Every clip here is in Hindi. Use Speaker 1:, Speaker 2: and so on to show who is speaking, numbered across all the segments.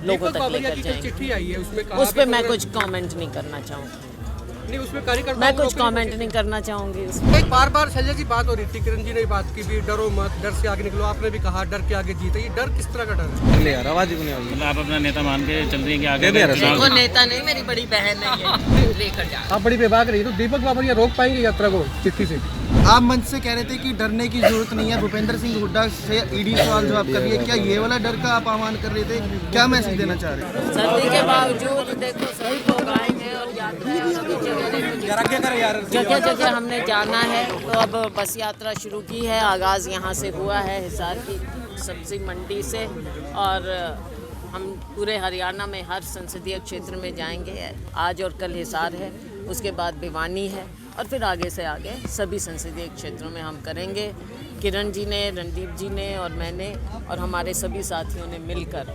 Speaker 1: लोगों तक लेकर जाएंगे।
Speaker 2: चिट्ठी आई है
Speaker 1: उस पर मैं कुछ कमेंट नहीं करना चाहूँगी।
Speaker 2: नहीं, उसमें कार्यकर्ता
Speaker 1: मैं कुछ कमेंट नहीं करना चाहूँगी उसमें।
Speaker 2: बार बार शैलजा जी बात हो रही थी, किरण जी ने बात की भी डरो मत, डर से आगे निकलो। आपने भी कहा डर के आगे जीत है। ये डर किस तरह का डर है?
Speaker 3: ले यार आवाज ही नहीं आ रही।
Speaker 4: आप अपना नेता मान के चल रही है कि आगे
Speaker 1: देखो, नेता नहीं, मेरी बड़ी बहन है, लेकर जा।
Speaker 2: आप बड़ी बेबाक रही तो दीपक बाबरिया रोक पाएंगे यात्रा को चिट्ठी से?
Speaker 5: आप मंच से कह रहे थे कि डरने की जरूरत नहीं है। भूपेंद्र सिंह हुड्डा से ईडी सवाल जवाब कर रही है, क्या ये वाला डर का आप आह्वान कर रहे थे? क्या मैसेज देना चाह रहे हैं?
Speaker 1: सर्दी के बावजूद देखो सभी लोग आएंगे और यात्रा जगह जगह हमने जाना है। तो अब बस यात्रा शुरू की है, आगाज़ यहाँ से हुआ है हिसार की सब्जी मंडी से, और हम पूरे हरियाणा में हर संसदीय क्षेत्र में जाएंगे। आज और कल हिसार है, उसके बाद भिवानी है, और फिर आगे से आगे सभी संसदीय क्षेत्रों में हम करेंगे। किरण जी ने, रणदीप जी ने और मैंने और हमारे सभी साथियों ने मिलकर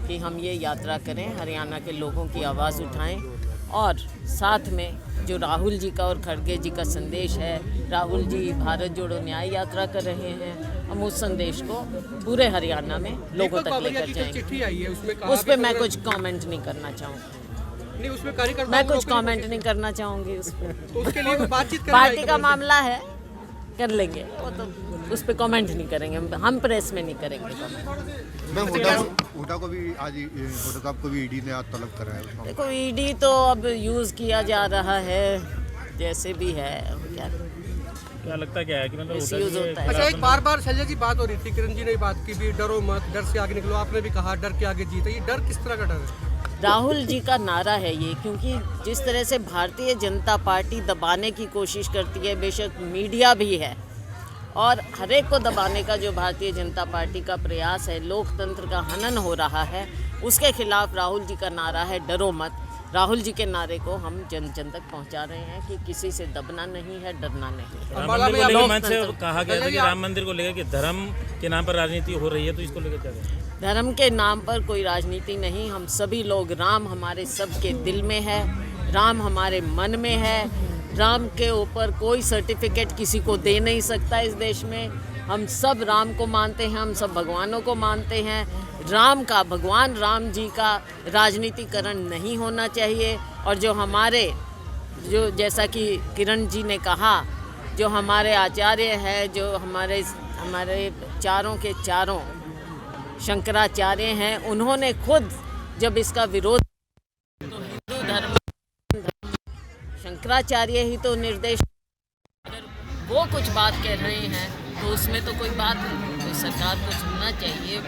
Speaker 1: कि हम ये यात्रा करें, हरियाणा के लोगों की आवाज़ उठाएं, और साथ में जो राहुल जी का और खड़गे जी का संदेश है, राहुल जी भारत जोड़ो न्याय यात्रा कर रहे हैं, हम उस संदेश को पूरे हरियाणा में लोगों तक लेकर जाएंगे।
Speaker 2: चिट्ठी आई है
Speaker 1: उस पर मैं कुछ कमेंट नहीं करना चाहूँगी।
Speaker 2: नहीं, उसमें कार्यकर्ता
Speaker 1: मैं कुछ कमेंट नहीं करना चाहूँगी उस पर।
Speaker 2: तो उसके लिए बातचीत
Speaker 1: पार्टी का मामला है, कर लेंगे वो, तो उस पर कमेंट नहीं करेंगे हम, प्रेस में नहीं करेंगे कमेंट।
Speaker 6: हुड्डा को भी आज हुड्डा साहब को भी ईडी ने आज तलब करा है।
Speaker 1: देखो, ईडी तो अब यूज़ किया जा रहा है, जैसे भी है,
Speaker 4: क्या लगता क्या है कि मतलब
Speaker 1: मिसयूज होता है।
Speaker 2: अच्छा, एक बार बार शैलजा जी बात हो रही थी, किरण जी ने बात की भी डरो मत, डर से आगे निकलो। आपने भी कहा डर के आगे जीत है। ये डर किस तरह का डर है?
Speaker 1: राहुल जी का नारा है ये, क्योंकि जिस तरह से भारतीय जनता पार्टी दबाने की कोशिश करती है, बेशक मीडिया भी है, और हर एक को दबाने का जो भारतीय जनता पार्टी का प्रयास है, लोकतंत्र का हनन हो रहा है, उसके खिलाफ राहुल जी का नारा है डरो मत। राहुल जी के नारे को हम जन जन तक पहुंचा रहे हैं कि किसी से दबना नहीं है, डरना नहीं है।
Speaker 4: राम मंदिर को लेकर मंच से कहा गया था कि राम मंदिर को लेकर कि धर्म के नाम पर राजनीति हो रही है, तो इसको लेकर क्या करें?
Speaker 1: धर्म के नाम पर कोई राजनीति नहीं, हम सभी लोग, राम हमारे सबके दिल में है, राम हमारे मन में है। राम के ऊपर कोई सर्टिफिकेट किसी को दे नहीं सकता इस देश में। हम सब राम को मानते हैं, हम सब भगवानों को मानते हैं। राम का, भगवान राम जी का राजनीतिकरण नहीं होना चाहिए। और जो हमारे, जो जैसा कि किरण जी ने कहा, जो हमारे आचार्य है, जो हमारे चारों के चारों शंकराचार्य हैं, उन्होंने खुद जब इसका विरोध, तो हिंदू धर्म शंकराचार्य ही तो निर्देश, अगर वो कुछ बात कह रहे हैं तो उसमें तो कोई बात नहीं, तो सरकार को सुनना चाहिए।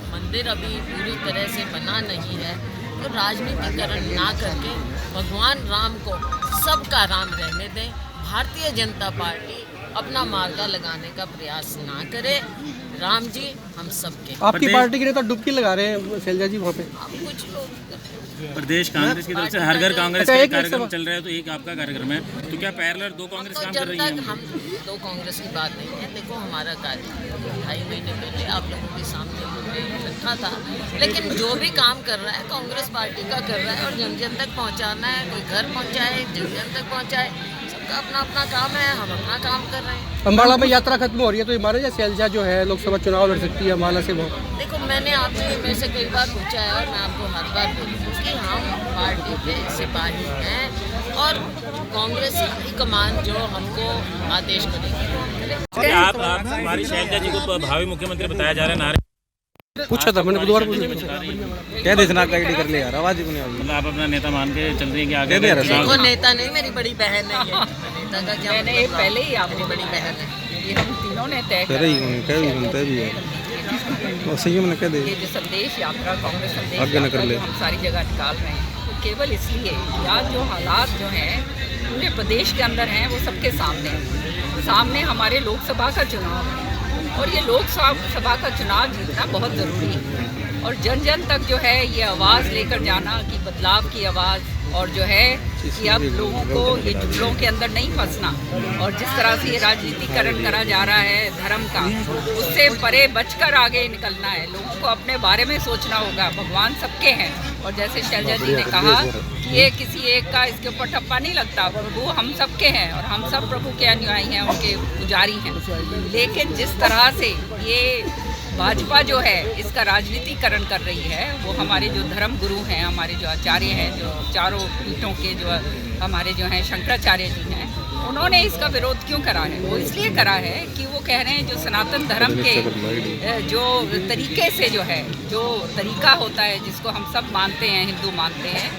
Speaker 1: मंदिर अभी पूरी तरह से बना नहीं है, तो राजनीतिकरण ना करके भगवान राम को सबका राम रहने दें। भारतीय जनता पार्टी अपना मार्गा लगाने का प्रयास ना करे। राम जी हम सबके।
Speaker 2: आपकी पार्टी के नेता डुबकी लगा रहे हैं शैलजा जी वहाँ पे।
Speaker 1: अब कुछ लोग
Speaker 4: प्रदेश कांग्रेस की तरफ से हर घर कांग्रेस का कार्यक्रम चल रहा है, तो एक आपका कार्यक्रम है, तो क्या पैरेलल दो कांग्रेस काम कर रही है?
Speaker 1: हम दो कांग्रेस की बात नहीं है। देखो, हमारा कार्यक्रम 2.5 महीने पहले आप लोगों के सामने हमने रखा था, लेकिन जो भी काम कर रहा है कांग्रेस पार्टी का कर रहा है, और जन जन तक पहुंचाना है, कोई घर पहुंचाए, जन जन तक पहुंचाए, सबका अपना अपना काम है, हम अपना काम कर रहे हैं।
Speaker 2: अम्बाला में यात्रा खत्म हो रही है, तो हमारे या शैलजा जो है लोकसभा चुनाव लड़ सकती है अम्बाला से? वो
Speaker 1: देखो, मैंने आपसे मेरे से कई बार पूछा है, और मैं आपको हर बार बोलूँ कि हम पार्टी के सिपाही हैं, और कांग्रेस हाईकमान जो हमको आदेश करेगी।
Speaker 4: आप हमारी शैलजा जी को भावी मुख्यमंत्री बताया जा रहा है, नारे
Speaker 2: पूछा था मैंने, बुधवार पूछा।
Speaker 3: क्या देखना का ईडी कर ले यार आवाज ही नहीं आ रही।
Speaker 4: मतलब आप अपना नेता मान के चल रही है कि आगे
Speaker 1: देखो, नेता नहीं, मेरी बड़ी बहन है ये। नेता का क्या
Speaker 7: मैंने पहले ही आपकी बड़ी बहन है, ये हम तीनों ने तय
Speaker 3: तेरे ही कह भी सुनते भी है और सही में कह दे।
Speaker 7: ये जो संदेश यात्रा, कांग्रेस संदेश
Speaker 3: आगे न कर ले।
Speaker 7: हम सारी जगह निकाल रहे हैं, तो केवल इसलिए या जो हालात जो हैं पूरे प्रदेश के अंदर हैं, वो सबके सामने हैं। सामने हमारे लोकसभा का चुनाव है, और ये लोकसभा का चुनाव जीतना बहुत ज़रूरी है, और जन जन तक जो है ये आवाज़ लेकर जाना कि बदलाव की आवाज़, और जो है कि अब लोगों को ये जुमलों के अंदर नहीं फंसना, और जिस तरह से ये राजनीतिकरण करा जा रहा है धर्म का, उससे परे बचकर आगे निकलना है। लोगों को अपने बारे में सोचना होगा। भगवान सबके हैं, और जैसे शैलजा जी ने कहा कि ये किसी एक का इसके ऊपर ठप्पा नहीं लगता, प्रभु हम सबके हैं, और हम सब प्रभु के अनुयायी हैं, उनके पुजारी हैं। लेकिन जिस तरह से ये भाजपा जो है इसका राजनीतिकरण कर रही है। वो हमारे जो धर्म गुरु हैं, हमारे जो आचार्य हैं, जो चारों पीठों के जो हमारे जो हैं शंकराचार्य जी हैं, उन्होंने इसका विरोध क्यों करा है? वो इसलिए करा है कि वो कह रहे हैं जो सनातन धर्म के जो तरीके से जो है, जो तरीका होता है जिसको हम सब मानते हैं, हिंदू मानते हैं,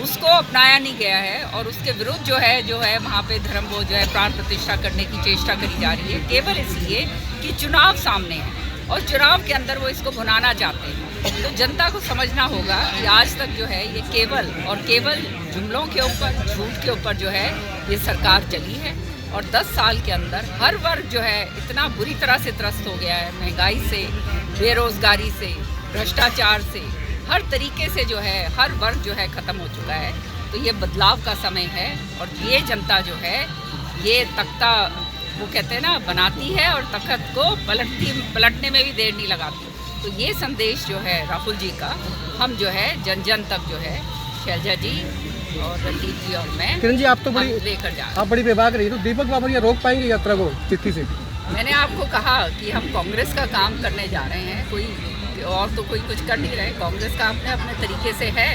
Speaker 7: उसको अपनाया नहीं गया है और उसके विरुद्ध जो है वहाँ पे धर्म वो जो है प्राण प्रतिष्ठा करने की चेष्टा करी जा रही है, केवल इसलिए कि चुनाव सामने है और चुनाव के अंदर वो इसको भुनाना चाहते हैं। तो जनता को समझना होगा कि आज तक जो है ये केवल और केवल जुमलों के ऊपर, झूठ के ऊपर जो है ये सरकार चली है और 10 साल के अंदर हर वर्ग जो है इतना बुरी तरह से त्रस्त हो गया है, महंगाई से, बेरोजगारी से, भ्रष्टाचार से, हर तरीके से जो है हर वर्ग जो है ख़त्म हो चुका है। तो ये बदलाव का समय है और ये जनता जो है ये तख्ता वो कहते हैं ना बनाती है और तख्त को पलटने में भी देर नहीं लगाती। तो ये संदेश जो है राहुल जी का हम जो है जन जन तक जो है शैलजा जी और रणदीप जी और मैं
Speaker 2: किरण जी आप तो बड़ी
Speaker 7: लेकर जा
Speaker 2: आप बड़ी बेबाक रही, तो दीपक बाबरिया रोक पाएंगे यात्रा को चिट्ठी से?
Speaker 7: मैंने आपको कहा कि हम कांग्रेस का काम करने जा रहे हैं, कोई और तो कोई कुछ कर नहीं रहे। कांग्रेस का अपने अपने तरीके से है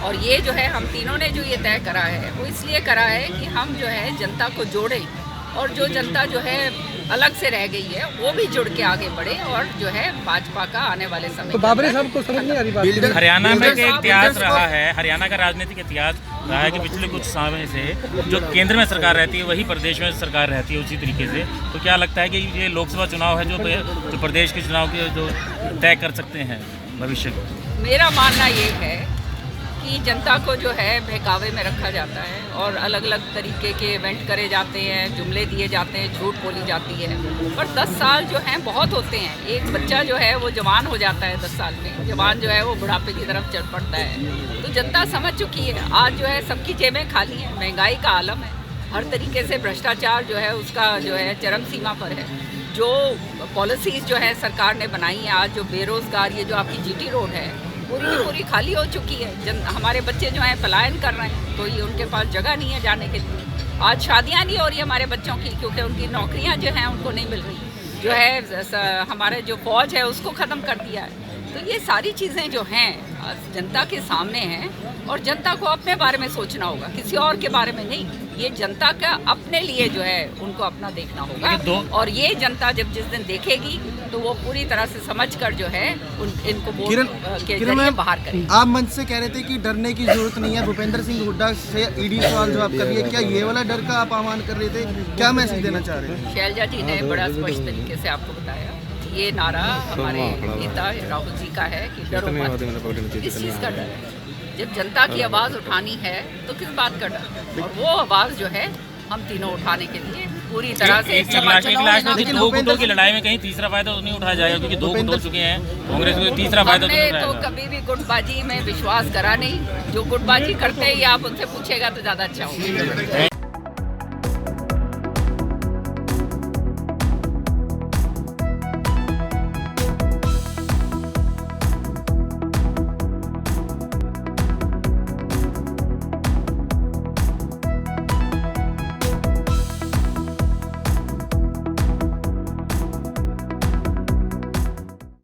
Speaker 7: और ये जो है हम तीनों ने जो ये तय करा है वो इसलिए करा है कि हम जो है जनता को जोड़ें और जो जनता जो है अलग से रह गई है वो भी जुड़ के आगे बढ़े और जो है भाजपा का आने वाले समय
Speaker 2: तो बाबरी साहब को समझ नहीं आ रही बात?
Speaker 4: हरियाणा में एक इतिहास रहा है, हरियाणा का राजनीतिक इतिहास रहा है कि पिछले कुछ समय से जो केंद्र में सरकार रहती है वही प्रदेश में सरकार रहती है उसी तरीके से। तो क्या लगता है कि ये लोकसभा चुनाव है जो प्रदेश के चुनाव के जो तय कर सकते हैं भविष्य को?
Speaker 7: मेरा मानना ये है कि जनता को जो है बहकावे में रखा जाता है और अलग अलग तरीके के इवेंट करे जाते हैं, जुमले दिए जाते हैं, झूठ बोली जाती है। पर 10 साल जो हैं बहुत होते हैं। एक बच्चा जो है वो जवान हो जाता है 10 साल में, जवान जो है वो बुढ़ापे की तरफ चढ़ पड़ता है। तो जनता समझ चुकी है, आज जो है सबकी जेबें खाली हैं, महंगाई का आलम है, हर तरीके से भ्रष्टाचार जो है उसका जो है चरम सीमा पर है। जो पॉलिसीज़ जो है सरकार ने बनाई है, आज जो बेरोज़गार ये जो आपकी GT रोड है पूरी की पूरी खाली हो चुकी है। हमारे बच्चे जो हैं पलायन कर रहे हैं, कोई उनके पास जगह नहीं है जाने के लिए। आज शादियां नहीं हो रही हमारे बच्चों की क्योंकि उनकी नौकरियां जो हैं उनको नहीं मिल रही। जो है हमारे जो फौज है उसको ख़त्म कर दिया है। तो ये सारी चीज़ें जो हैं जनता के सामने हैं और जनता को अपने बारे में सोचना होगा, किसी और के बारे में नहीं। ये जनता का अपने लिए जो है उनको अपना देखना होगा और ये जनता जब जिस दिन देखेगी तो वो पूरी तरह से समझकर जो है इनको वोट के जरिए बाहर करेगी।
Speaker 5: आप मंच से कह रहे थे कि डरने की जरूरत नहीं है, भूपेंद्र सिंह हुड्डा से ईडी सवाल जवाब कर रही है, क्या ये वाला डर का आप आह्वान कर रहे थे? क्या मैसेज देना चाह रहे हैं?
Speaker 7: शैलजा जी ने बड़ा स्पष्ट तरीके से आपको बताया, ये नारा हमारे नेता राहुल जी का है कि डरो मत। किस चीज़ का डर है? जब जनता की आवाज़ उठानी है तो किस बात का डर? और वो आवाज़ जो है हम तीनों उठाने के लिए पूरी तरह से
Speaker 4: एक लाख में दो गुटों की लड़ाई में कहीं तीसरा फायदा तो नहीं उठाया जाएगा क्योंकि 2 गुट हो चुके हैं, कांग्रेस को तीसरा फायदा
Speaker 7: हमने तो कभी भी गुटबाजी में विश्वास करा नहीं। जो गुटबाजी करते ही आप उनसे पूछेगा तो ज़्यादा अच्छा होगा।